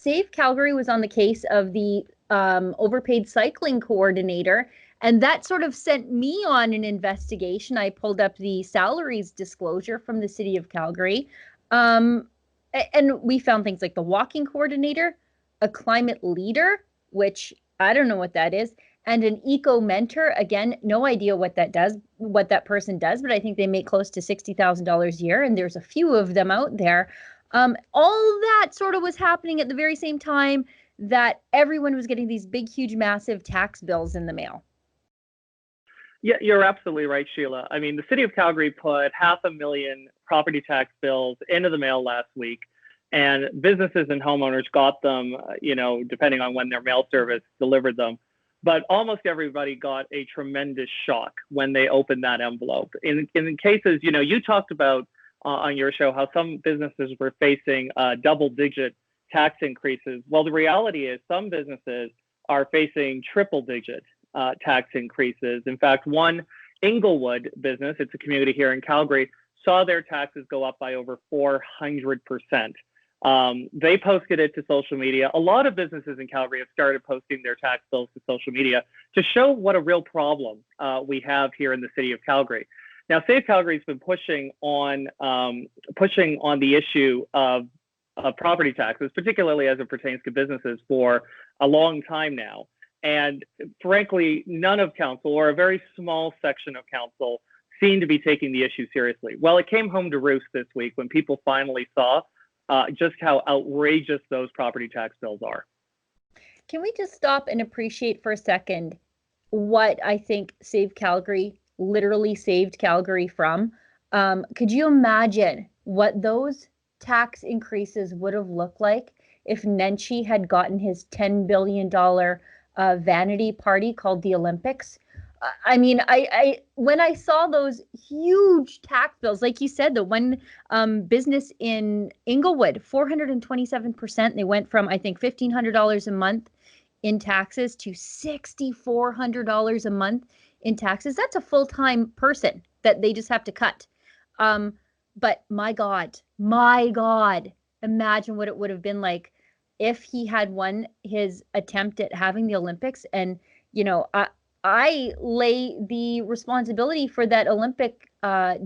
Save Calgary was on the case of the overpaid cycling coordinator, and that sort of sent me on an investigation. I pulled up the salaries disclosure from the city of Calgary, um, and we found things like the walking coordinator, a climate leader, which I don't know what that is, and an eco mentor. Again, no idea what that does, what that person does, but I think they make close to $60,000 a year, and there's a few of them out there. All that sort of was happening at the very same time that everyone was getting these big, huge, massive tax bills in the mail. Yeah, you're absolutely right, Sheila. I mean, the city of Calgary put 500,000 property tax bills into the mail last week, and businesses and homeowners got them, depending on when their mail service delivered them. But almost everybody got a tremendous shock when they opened that envelope. In cases, you talked about on your show how some businesses were facing double-digit tax increases. Well, the reality is some businesses are facing triple-digit tax increases. In fact, one Inglewood business, it's a community here in Calgary, saw their taxes go up by over 400%. They posted it to social media. A lot of businesses in Calgary have started posting their tax bills to social media to show what a real problem we have here in the city of Calgary. Now, Save Calgary has been pushing on the issue of property taxes, particularly as it pertains to businesses, for a long time now. And frankly, none of council, or a very small section of council, seem to be taking the issue seriously. Well, it came home to roost this week when people finally saw just how outrageous those property tax bills are. Can we just stop and appreciate for a second what I think Save Calgary literally saved Calgary from? Could you imagine what those tax increases would have looked like if Nenshi had gotten his $10 billion vanity party called the Olympics? I mean, I when I saw those huge tax bills, like you said, the one business in Inglewood, 427%. They went from, I think, $1,500 a month in taxes to $6,400 a month in taxes. That's a full-time person that they just have to cut. But my God, imagine what it would have been like if he had won his attempt at having the Olympics. And, I lay the responsibility for that Olympic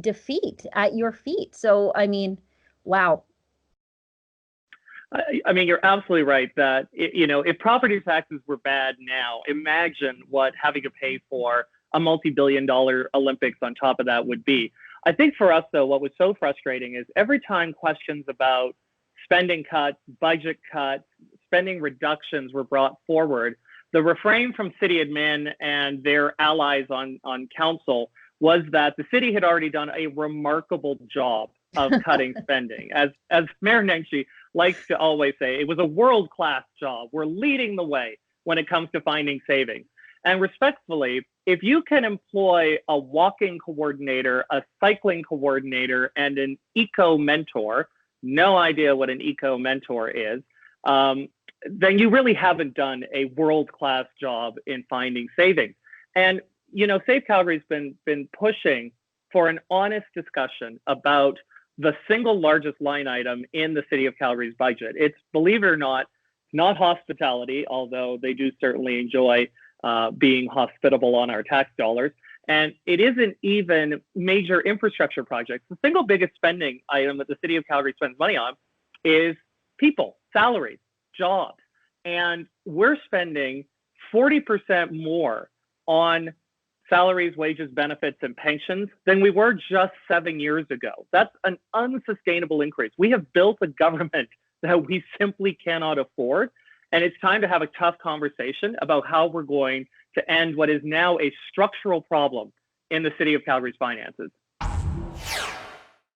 defeat at your feet. So, I mean, wow. I mean, you're absolutely right that, if property taxes were bad now, imagine what having to pay for a multi-billion-dollar Olympics on top of that would be. I think for us, though, what was so frustrating is every time questions about spending cuts, budget cuts, spending reductions were brought forward, the refrain from city admin and their allies on council was that the city had already done a remarkable job of cutting spending. As Mayor Nenshi likes to always say, it was a world-class job. We're leading the way when it comes to finding savings. And respectfully, if you can employ a walking coordinator, a cycling coordinator, and an eco mentor, no idea what an eco mentor is, then you really haven't done a world-class job in finding savings. And, Save Calgary's been pushing for an honest discussion about the single largest line item in the city of Calgary's budget. It's, believe it or not hospitality, although they do certainly enjoy being hospitable on our tax dollars. And it isn't even major infrastructure projects. The single biggest spending item that the city of Calgary spends money on is people, salaries, jobs. And we're spending 40% more on salaries, wages, benefits, and pensions than we were just 7 years ago. That's an unsustainable increase. We have built a government that we simply cannot afford. And it's time to have a tough conversation about how we're going to end what is now a structural problem in the city of Calgary's finances.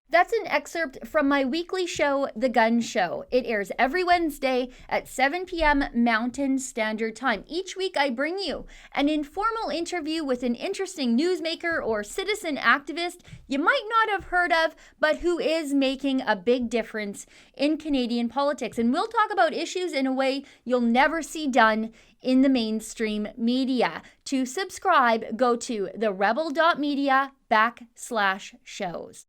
That's an excerpt from my weekly show, The Gun Show. It airs every Wednesday at 7 p.m. Mountain Standard Time. Each week, I bring you an informal interview with an interesting newsmaker or citizen activist you might not have heard of, but who is making a big difference in Canadian politics. And we'll talk about issues in a way you'll never see done in the mainstream media. To subscribe, go to therebel.media/shows.